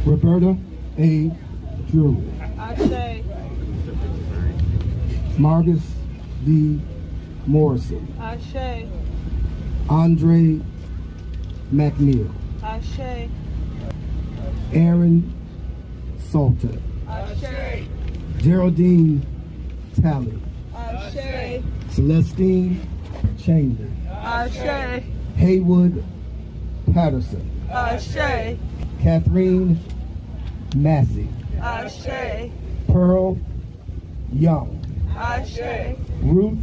Roberta A. Drew. Ashe. Marcus D. Morrison. Ashe. Andre MacLeod. Ashe. Aaron Salter. Ashe. Geraldine Talley. Ashe. Celestine Chambers. Ashe. Haywood Patterson. Ashe. Catherine Massey. Ashe. Pearl Young. Ashe. Ruth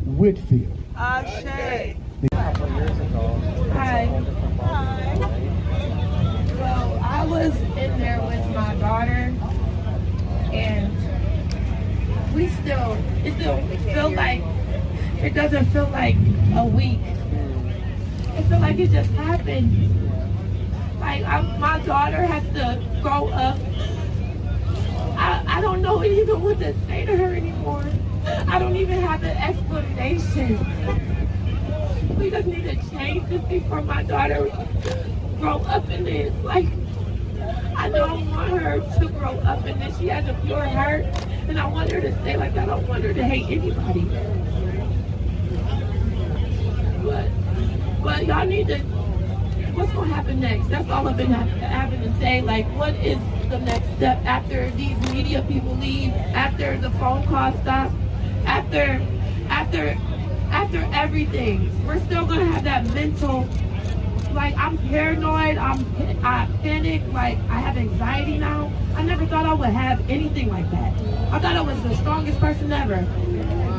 Whitfield. Ashe. Hi. Well, I was in there with my daughter, and it doesn't feel like a week. It feels like it just happened. Like, my daughter has to grow up. I don't know even what to say to her anymore. I don't even have an explanation. We just need to change this before my daughter grow up in this. Like, I don't want her to grow up in this. She has a pure heart, and I want her to stay like that. I don't want her to hate anybody. But y'all need to, what's going to happen next? That's all I've been having to say. Like, what is the next step after these media people leave, after the phone calls stop, after everything? We're still going to have that mental, like, I'm paranoid, I panic, like, I have anxiety now. I never thought I would have anything like that. I thought I was the strongest person ever.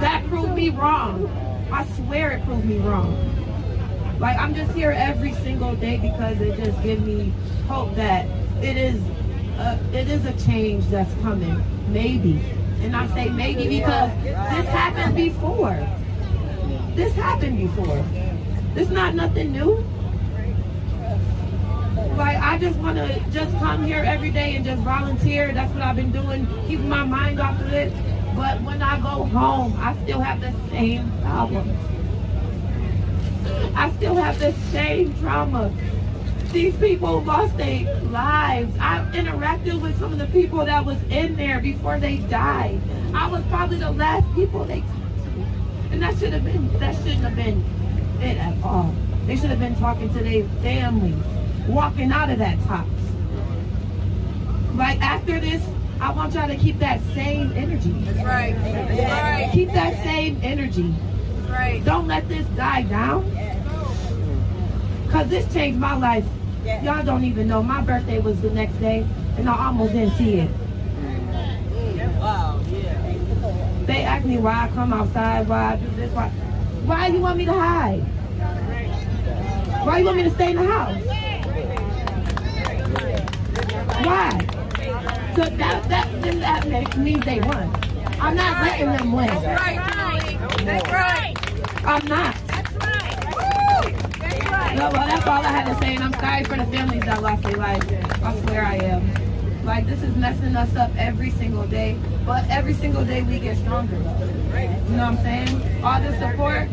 That proved me wrong. I swear it proved me wrong. Like, I'm just here every single day because it just gives me hope that it is a change that's coming. Maybe. And I say maybe because this happened before. This happened before. This is not nothing new. Like, I just want to just come here every day and just volunteer. That's what I've been doing, keeping my mind off of it. But when I go home, I still have the same problems. I still have the same trauma. These people lost their lives. I've interacted with some of the people that was in there before they died. I was probably the last people they talked to. And that shouldn't have been it at all. They should have been talking to their families, walking out of that tops. Like, after this, I want y'all to keep that same energy. That's right. That's right. Keep that same energy. That's right. Don't let this die down. Because this changed my life. Y'all don't even know. My birthday was the next day, and I almost didn't see it. Wow, yeah. They asked me why I come outside, why I do this, why you want me to hide? Why you want me to stay in the house? Why? So that means they won. I'm not letting them win. That's right. That's right. I'm not. That's right. No, well, that's all I had to say, and I'm sorry for the families that lost their lives. I swear I am. Like, this is messing us up every single day, but every single day we get stronger. You know what I'm saying? All the support,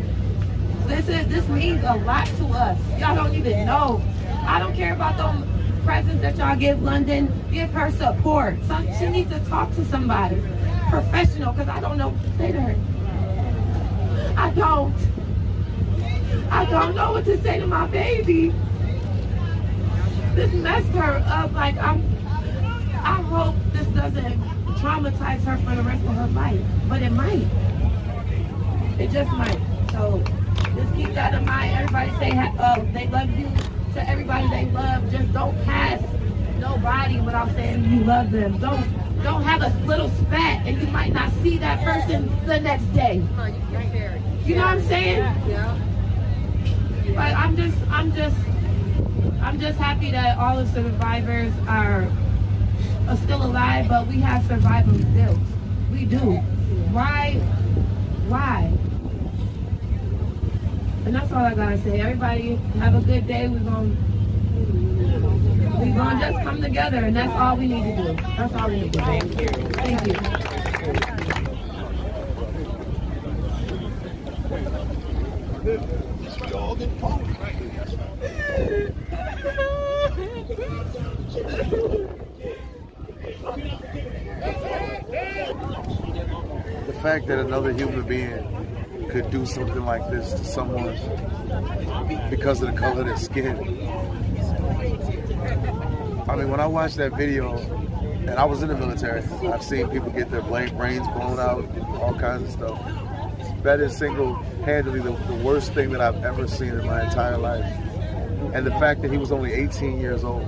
this means a lot to us. Y'all don't even know. I don't care about them presents that y'all give London. Give her support. She needs to talk to somebody professional, because I don't know what to say to her. I don't know what to say to my baby. This messed her up. Like, I hope this doesn't traumatize her for the rest of her life, but it might. It just might. So just keep that in mind. Everybody say they love you. To everybody they love, just don't pass nobody without saying you love them. Don't have a little spat and you might not see that person the next day. You know what I'm saying? Yeah. But I'm just happy that all the survivors are still alive, but we have survival skills. We do. Why? And that's all I gotta say. Everybody have a good day. We're gonna just come together, and that's all we need to do. That's all we need to do. Thank you. Thank you. Y'all get pumped right here. The fact that another human being could do something like this to someone because of the color of their skin. I mean, when I watched that video, and I was in the military, I've seen people get their brains blown out, all kinds of stuff. That is single-handedly the worst thing that I've ever seen in my entire life. And the fact that he was only 18 years old.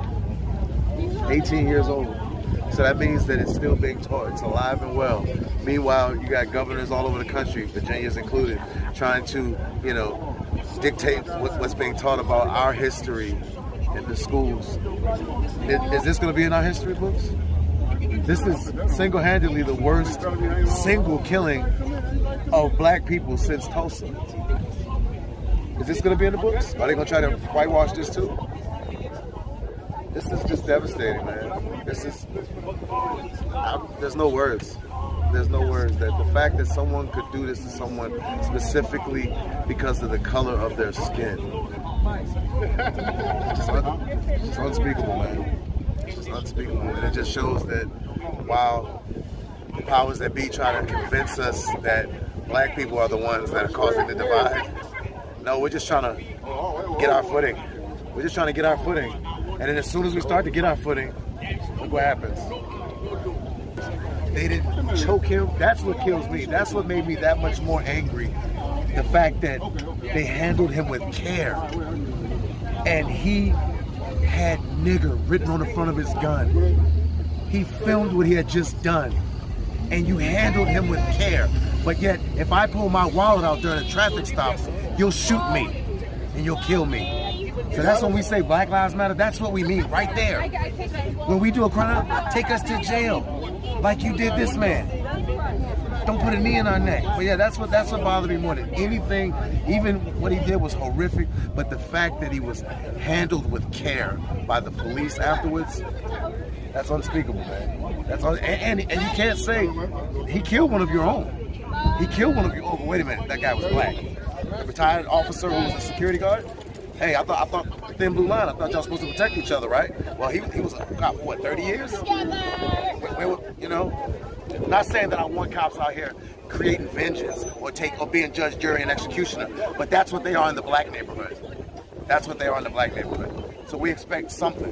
18 years old. So that means that it's still being taught. It's alive and well. Meanwhile, you got governors all over the country, Virginia's included, trying to, you know, dictate what's being taught about our history in the schools. Is this going to be in our history books? This is single-handedly the worst single killing of black people since Tulsa. Is this going to be in the books? Are they going to try to whitewash this too? This is just devastating, man. This is, there's no words. There's no words. That the fact that someone could do this to someone specifically because of the color of their skin. It's unspeakable, man. It's just unspeakable. And it just shows that while the powers that be try to convince us that black people are the ones that are causing the divide, no, we're just trying to get our footing. We're just trying to get our footing. And then as soon as we start to get our footing, look what happens. They didn't choke him. That's what kills me. That's what made me that much more angry. The fact that they handled him with care. And he had nigger written on the front of his gun. He filmed what he had just done. And you handled him with care. But yet, if I pull my wallet out during a traffic stop, you'll shoot me and you'll kill me. So that's when we say Black Lives Matter. That's what we mean right there. When we do a crime, take us to jail, like you did this man. Don't put a knee in our neck. But yeah, that's what bothered me more than anything. Even what he did was horrific, but the fact that he was handled with care by the police afterwards, that's unspeakable, man. And you can't say he killed one of your own. He killed one of your own. Oh, wait a minute, that guy was black. The retired officer who was a security guard. Hey, I thought thin blue line. I thought y'all supposed to protect each other, right? Well, he was a cop for what, 30 years? You know, not saying that I want cops out here creating vengeance or being judge, jury, and executioner, but that's what they are in the black neighborhood. That's what they are in the black neighborhood. So we expect something.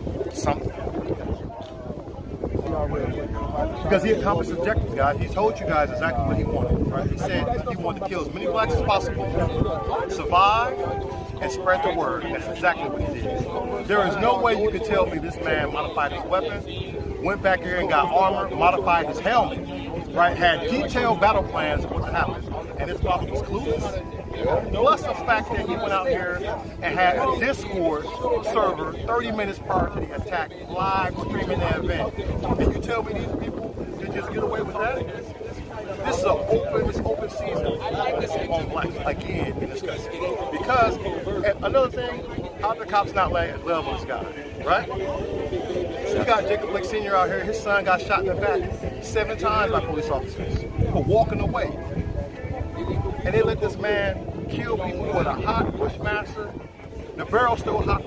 Because he accomplished his objectives, guys. He told you guys exactly what he wanted, right? He said he wanted to kill as many blacks as possible, survive, and spread the word. And that's exactly what he did. There is no way you could tell me this man modified his weapon, went back here and got armor, modified his helmet, right? Had detailed battle plans of what happened. And his father was clueless. Plus the fact that he went out here and had a Discord server 30 minutes prior to the attack, live streaming the event. And you tell me these people could just get away with that? This is an open season on black again in this country. Because another thing, how the cops not level this guy, right? So you got Jacob Blake Sr. out here. His son got shot in the back 7 times by police officers for walking away. And they let this man kill people with a hot Bushmaster. The barrel's still hot.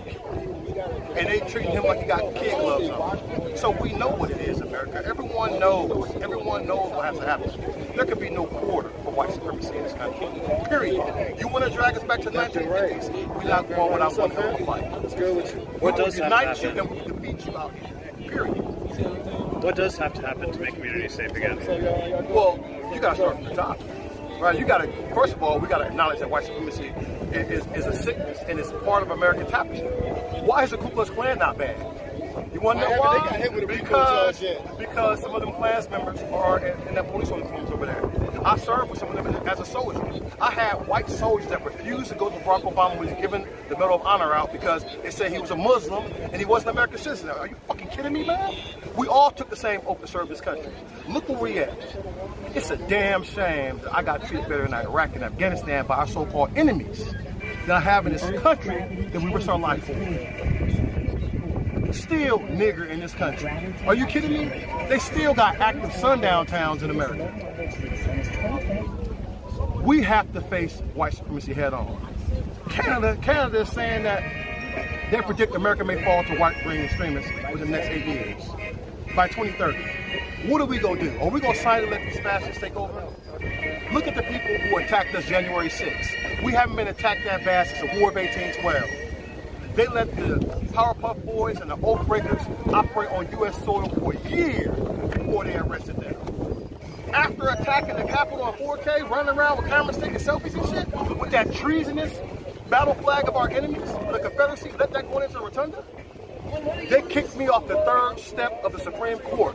And they treating him like he got kid gloves on. So we know what it is, America. Everyone knows what has to happen. There could be no quarter for white supremacy in this country. Period. You want to drag us back to the 1950s? We're not going without one hell of a fight. What does have to happen? And we can beat you out here. Period. What does have to happen to make communities safe again? Well, you got to start from the top. Right, you got to, first of all, we got to acknowledge that white supremacy is a sickness and it's part of American tapestry. Why is the Ku Klux Klan not banned? You want to know why? Because some of them Klans members are in that police uniforms over there. I served with some of them as a soldier. I had white soldiers that refused to go to Barack Obama when he was given the Medal of Honor out because they said he was a Muslim and he wasn't an American citizen. Are you fucking kidding me, man? We all took the same oath to serve this country. Look where we at. It's a damn shame that I got treated better in Iraq and Afghanistan by our so-called enemies than I have in this country that we risked our life for. Still nigger in this country. Are you kidding me? They still got active sundown towns in America. We have to face white supremacy head on. Canada is saying that They predict America may fall to right-wing extremists within the next 8 years. By 2030. What are we going to do? Are we going to silently let these fascists take over? Look at the people who attacked us January 6th. We haven't been attacked that bad since the War of 1812. They let the Powerpuff Boys and the Oath Breakers operate on U.S. soil for a year before they arrested them. After attacking the Capitol on 4K, running around with cameras taking selfies and shit, with that treasonous battle flag of our enemies, the Confederacy, let that go into the rotunda? They kicked me off the 3rd step of the Supreme Court.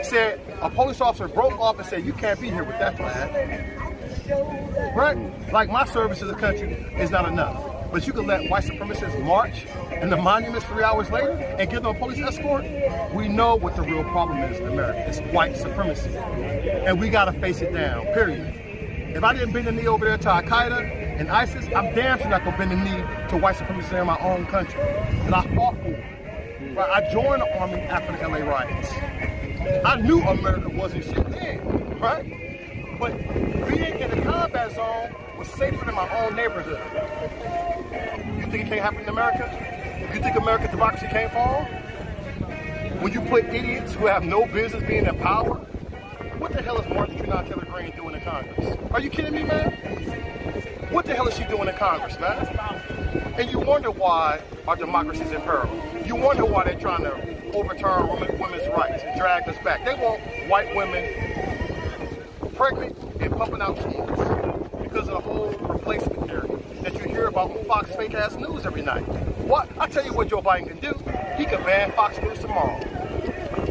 Said a police officer broke off and said, you can't be here with that flag. Right? Like my service to the country is not enough. But you can let white supremacists march in the monuments 3 hours later and give them a police escort? We know what the real problem is in America. It's white supremacy. And we gotta face it down, period. If I didn't bend the knee over there to Al-Qaeda and ISIS, I'm damn sure not gonna bend the knee to white supremacy in my own country. And I fought for it. Right? I joined the army after the LA riots. I knew America wasn't shit then, right? But being in the combat zone was safer than my own neighborhood. You think it can't happen in America? You think American democracy can't fall? When you put idiots who have no business being in power, what the hell is Marjorie Taylor Greene doing in Congress? Are you kidding me, man? What the hell is she doing in Congress, man? And you wonder why our democracy is in peril. You wonder why they're trying to overturn women's rights and drag us back. They want white women pregnant and pumping out kids because of the whole replacement theory that you hear about on Fox fake-ass news every night. What? I tell you what Joe Biden can do. He can ban Fox News tomorrow.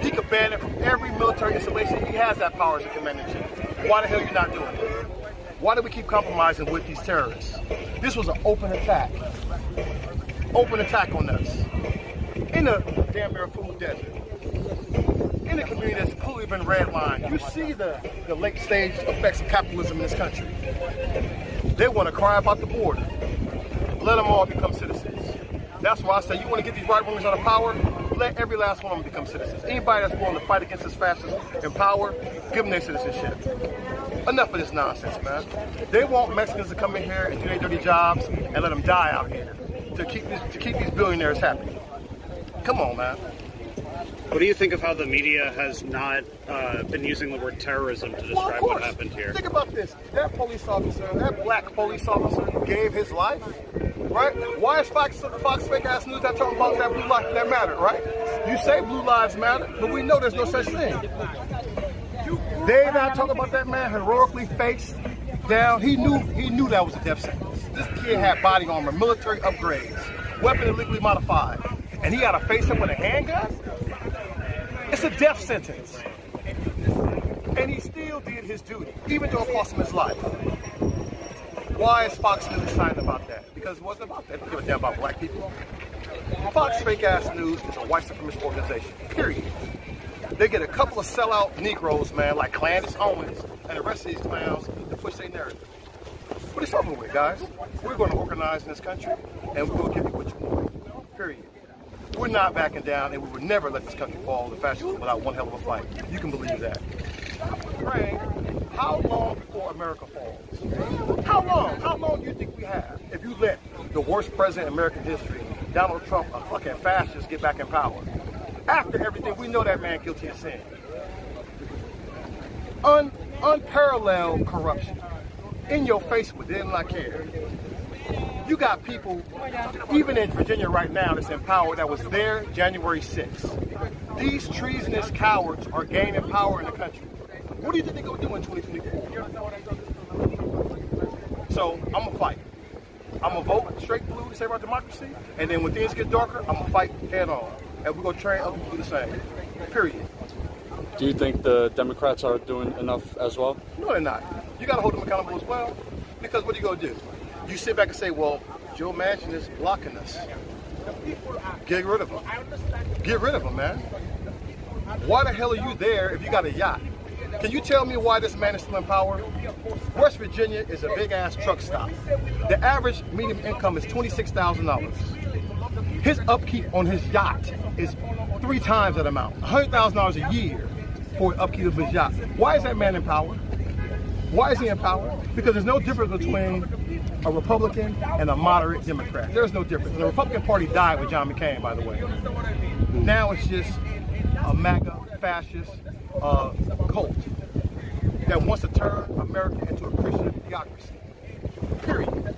He could ban it from every military installation. He has that power as a commander-in-chief. Why the hell are you not doing it? Why do we keep compromising with these terrorists? This was an open attack. Open attack on us. In a damn near food desert. In a community that's clearly been redlined. You see the late stage effects of capitalism in this country. They want to cry about the border. Let them all become citizens. That's why I say you want to get these right wingers out of power, let every last one of them become citizens. Anybody that's willing to fight against this fascism in power, give them their citizenship. Enough of this nonsense, man. They want Mexicans to come in here and do their dirty jobs and let them die out here to keep these billionaires happy. Come on, man. What do you think of how the media has not been using the word terrorism to describe what happened here? Think about this. That police officer, that black police officer gave his life, right? Why is Fox fake-ass news not talking about that blue life that mattered, right? You say blue lives matter, but we know there's no such thing. They not talking about that man heroically faced down. He knew that was a death sentence. This kid had body armor, military upgrades, weapon illegally modified, and he got to face him with a handgun? It's a death sentence. And he still did his duty, even though it cost him his life. Why is Fox News silent about that? Because it wasn't about that. They don't give a damn about black people. Fox fake-ass news is a white supremacist organization, period. They get a couple of sellout Negroes, man, like Candace Owens and the rest of these clowns to push their narrative. But it's over with, guys. We're going to organize in this country, and we're going to give you what you want, period. We're not backing down, and we would never let this country fall to fascism without one hell of a fight. You can believe that. Praying, how long before America falls? How long? How long do you think we have if you let the worst president in American history, Donald Trump, a fucking fascist, get back in power? After everything, we know that man guilty of sin. Unparalleled corruption. In your face with them not care. You got people, even in Virginia right now, that's in power that was there January 6th. These treasonous cowards are gaining power in the country. What do you think they're going to do in 2024? So, I'm going to fight. I'm going to vote straight blue to save our democracy, and then when things get darker, I'm going to fight head on. And we're going to train other people to do the same. Period. Do you think the Democrats are doing enough as well? No, they're not. You got to hold them accountable as well. Because what are you going to do? You sit back and say, well, Joe Manchin is blocking us. Get rid of him. Get rid of him, man. Why the hell are you there if you got a yacht? Can you tell me why this man is still in power? West Virginia is a big-ass truck stop. The average median income is $26,000. His upkeep on his yacht is 3 times that amount, $100,000 a year for upkeep of his yacht. Why is that man in power? Why is he in power? Because there's no difference between a Republican and a moderate Democrat. There's no difference. The Republican Party died with John McCain, by the way. Now it's just a MAGA fascist cult that wants to turn America into a Christian theocracy. Period.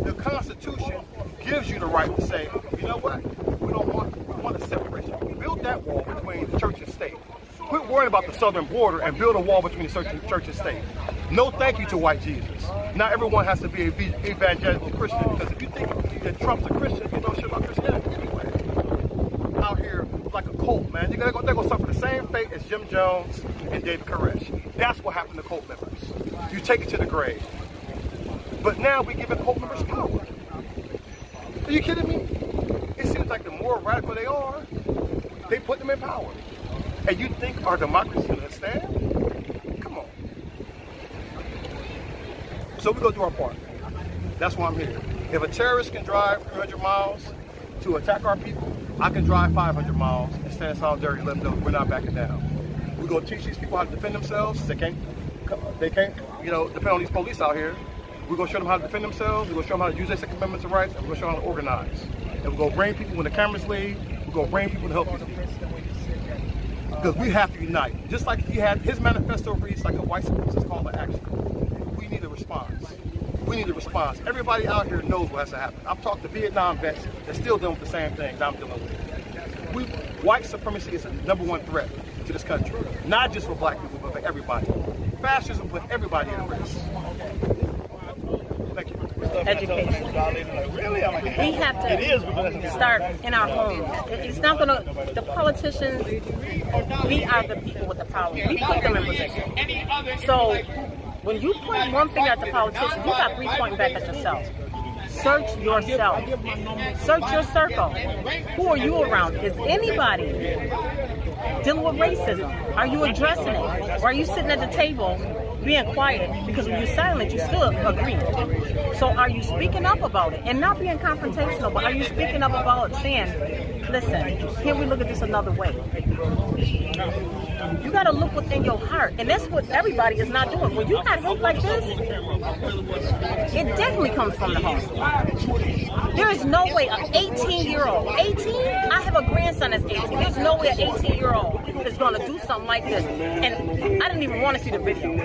The Constitution gives you the right to say, you know what? We want a separation. Build that wall between the church and state. Quit worrying about the southern border and build a wall between the church and state. No thank you to white Jesus. Not everyone has to be an evangelical Christian, because if you think that Trump's a Christian, you know shit about Christianity anyway. Out here like a cult, man. They're going to suffer the same fate as Jim Jones and David Koresh. That's what happened to cult members. You take it to the grave. But now we're giving cult members power. Are you kidding me? It seems like the more radical they are, they put them in power. And you think our democracy is going to stand? Come on. So we go do our part. That's why I'm here. If a terrorist can drive 300 miles to attack our people, I can drive 500 miles and stand in solidarity and let them know we're not backing down. We're going to teach these people how to defend themselves. They can't, depend on these police out here. We're going to show them how to defend themselves. We're going to show them how to use their Second Amendment rights, and we're going to show them how to organize. And we're going to bring people when the cameras leave. We're going to bring people to help these people. Because we have to unite. Just like he had, his manifesto reads like a white supremacist call to action. We need a response. We need a response. Everybody out here knows what has to happen. I've talked to Vietnam vets that still dealing with the same things I'm dealing with. White supremacy is the #1 threat to this country. Not just for black people, but for everybody. Fascism put everybody at risk. Thank you. Education. We have to start in our homes. It's not going to, the politicians, we are the people with the power. We put them in position. So when you point one finger at the politician, you got 3 pointing back at yourself. Search yourself. Search your circle. Who are you around? Is anybody dealing with racism? Are you addressing it? Or are you sitting at the table being quiet? Because when you're silent, you still agree. So are you speaking up about it? And not being confrontational, but are you speaking up about it, saying, listen, can we look at this another way? You got to look within your heart. And that's what everybody is not doing. When you got hate like this, it definitely comes from the heart. There is no way an 18-year-old, 18? I have a grandson that's 18. There's no way an 18-year-old is going to do something like this. And I didn't even want to see the video.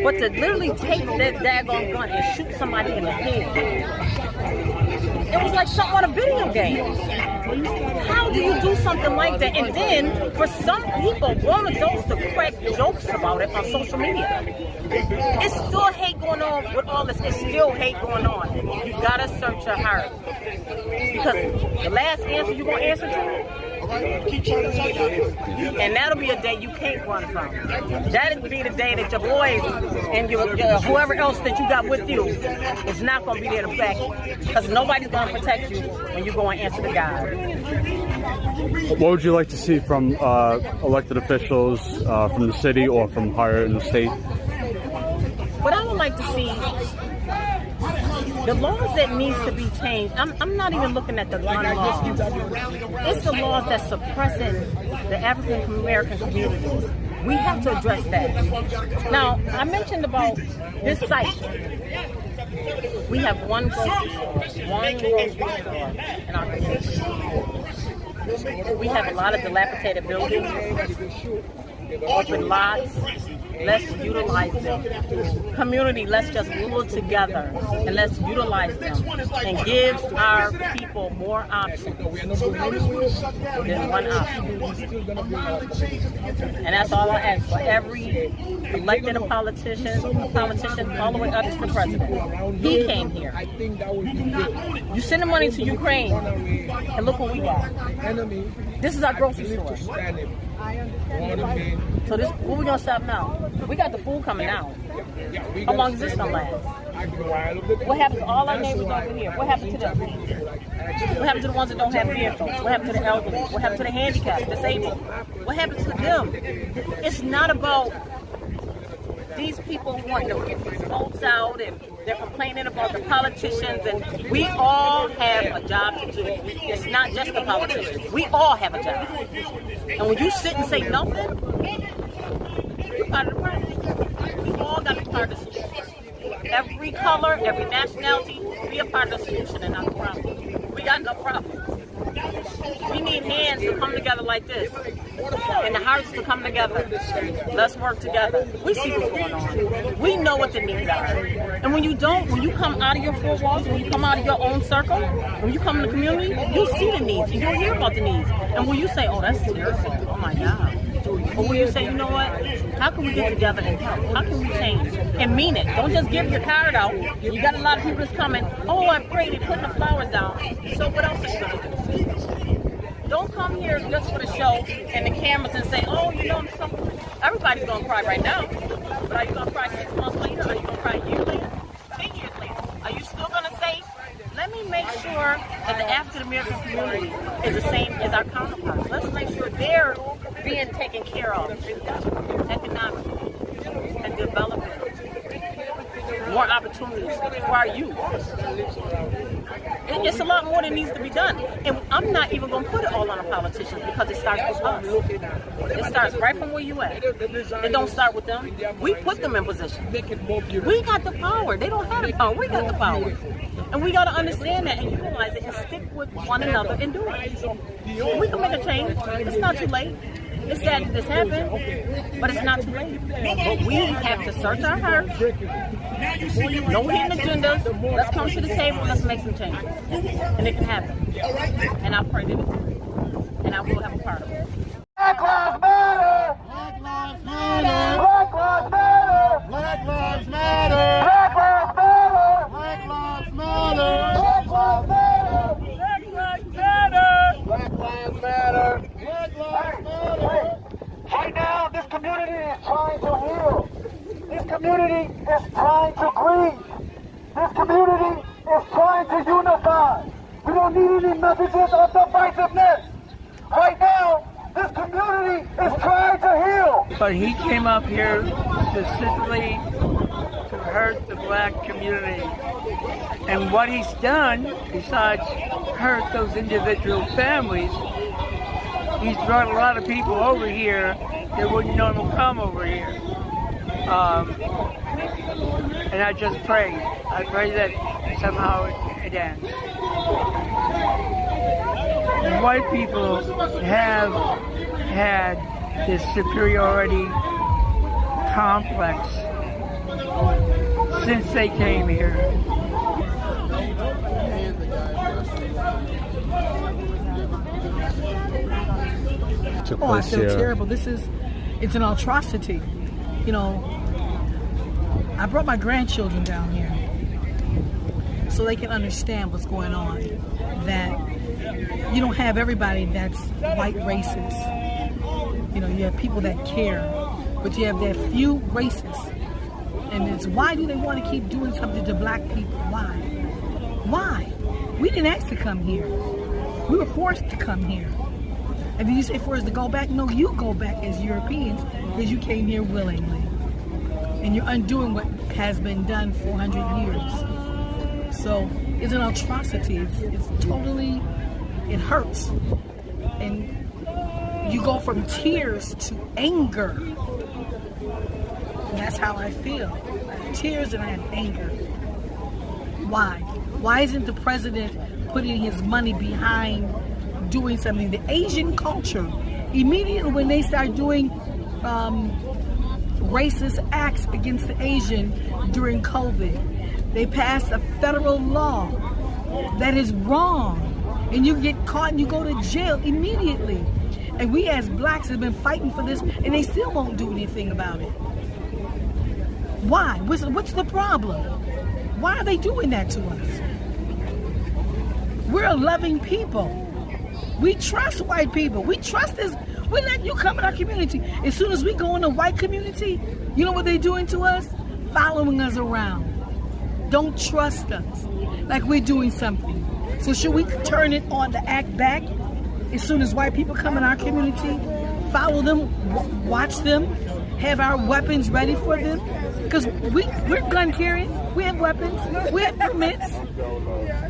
But to literally take that daggone gun and shoot somebody in the head, it was like something on a video game. How do you do something like that? And then, for some people, one of those to crack jokes about it on social media. It's still hate going on with all this. It's still hate going on. You gotta search your heart. Because the last answer you're gonna answer to, and that'll be a day you can't run from. That'll be the day that your boys and your whoever else that you got with you is not going to be there to back you. Because nobody's going to protect you when you go and answer to God. What would you like to see from elected officials from the city or from higher in the state? What I would like to see, the laws that needs to be changed, I'm not even looking at the gun laws. It's the laws that's suppressing the African American communities. We have to address that. Now, I mentioned about this site. We have one grocery store in our community. We have a lot of dilapidated buildings, open lots. Let's utilize them. Community, let's just pull together and let's utilize them and give our people more options than one option. And that's all I ask for every elected politician all the way up to the president. He came here. You send the money to Ukraine and look what we got. This is our grocery store. So this, what we gonna stop now? We got the food coming now. How long is this gonna last? What happened to all our neighbors over here? What happened to them? What happened to the ones that don't have vehicles? What happened to the elderly? What happened to the handicapped, disabled? What happened to them? It's not about these people wanting to get these votes out and they're complaining about the politicians, and we all have a job to do. It's not just the politicians. We all have a job. And when you sit and say nothing, you're part of the problem. We all got to be part part of the solution. Every color, every nationality, be a part of the solution and not the problem. We got no problem. We need hands to come together like this, and the hearts to come together. Let's work together. We see what's going on. We know what the needs are. And when you come out of your four walls, when you come out of your own circle, when you come in the community, you'll see the needs, and you'll hear about the needs. And when you say, oh, that's terrible, oh my God. Or when you say, you know what, how can we get together and help? How can we change? And mean it. Don't just give your card out. You got a lot of people that's coming, oh, I prayed, they're putting the flowers down. So what else are you going to do? Don't come here just for the show and the cameras and say, oh, you know, everybody's going to cry right now. But are you going to cry 6 months later? Are you going to cry a year later? 10 years later? Are you still going to say, let me make sure that the African American community is the same as our counterparts. Let's make sure they're being taken care of economically and developing more opportunities for our youth. It's a lot more that needs to be done. And I'm not even going to put it all on the politicians because it starts with us. It starts right from where you at. It don't start with them. We put them in position. We got the power. They don't have the power. We got the power. And we got to understand that and utilize it and stick with one another and do it. We can make a change. It's not too late. It's sad that this happened, but it's not too late. But we have to search our hearts. No hidden agendas. Let's come to the table and let's make some changes. And it can happen. And I pray that it will. And I will have a part of it. Black Lives Matter! Black Lives Matter! Black Lives Matter! Black Lives Matter! Black Lives Matter! Black Lives Matter! Black Lives Matter! Black Lives Matter! Black Lives Matter! Right now, this community is trying to heal. This community is trying to grieve. This community is trying to unify. We don't need any messages of divisiveness. Right now, this community is trying to heal. But he came up here specifically to hurt the black community. And what he's done, besides hurt those individual families, he's brought a lot of people over here that wouldn't normally come over here. And I just pray. I pray that somehow it ends. White people have had this superiority complex since they came here. Oh, I feel terrible. It's an atrocity. You know, I brought my grandchildren down here so they can understand what's going on. That you don't have everybody that's white racist. You know, you have people that care, but you have that few racists. And it's why do they want to keep doing something to black people? Why? Why? We didn't ask to come here. We were forced to come here. And then you say for us to go back? No, you go back as Europeans because you came here willingly. And you're undoing what has been done for 100 years. So it's an atrocity. It's totally, it hurts. And you go from tears to anger. And that's how I feel. I have tears and I have anger. Why? Why isn't the president putting his money behind doing something? The Asian culture, immediately when they start doing racist acts against the Asian during COVID, they passed a federal law that is wrong, and you get caught and you go to jail immediately. And we as blacks have been fighting for this, and they still won't do anything about it. Why? What's the problem? Why are they doing that to us? We're a loving people. We trust white people. We trust this. We let you come in our community. As soon as we go in the white community, you know what they're doing to us? Following us around. Don't trust us like we're doing something. So should we turn it on to act back? As soon as white people come in our community, follow them, watch them, have our weapons ready for them? Because we're gun carrying. We have weapons. We have permits.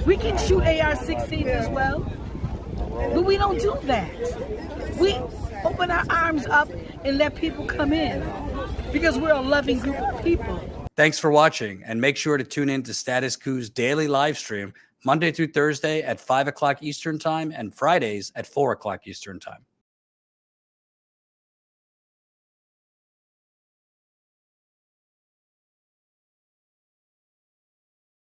We can shoot AR-16s as well. But we don't do that. We open our arms up and let people come in because we're a loving group of people. Thanks for watching, and make sure to tune in to Status Coup's daily live stream Monday through Thursday at 5 o'clock Eastern Time and Fridays at 4 o'clock Eastern Time.